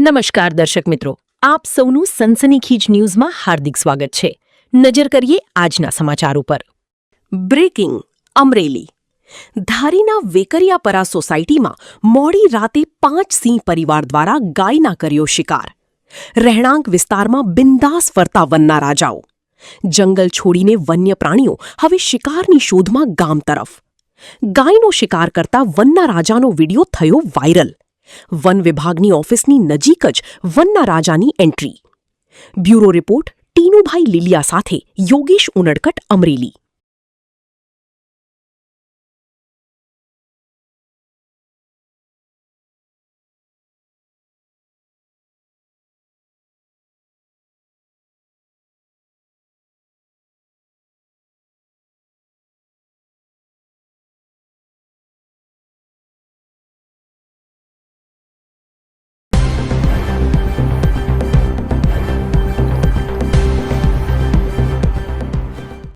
નમસ્કાર દર્શક મિત્રો, આપ સૌનું સનસનીખીજ ન્યૂઝમાં હાર્દિક સ્વાગત છે. નજર કરીએ આજના સમાચાર ઉપર. બ્રેકિંગ અમરેલી. ધારીના વેકરિયાપરા સોસાયટીમાં મોડી રાતે 5 સિંહ પરિવાર દ્વારા ગાયના કર્યો શિકાર. રહેણાંક વિસ્તારમાં બિંદાસ ફરતા વનના રાજાઓ. જંગલ છોડીને વન્ય પ્રાણીઓ હવે શિકારની શોધમાં ગામ તરફ. ગાયનો શિકાર કરતા વનના રાજાનો વિડીયો થયો વાયરલ. વન વિભાગની ઓફિસની નજીક જ વનના રાજાની entry. Bureau report Tinubhai Lilia સાથે યોગેશ ઉનડકટ, અમરેલી.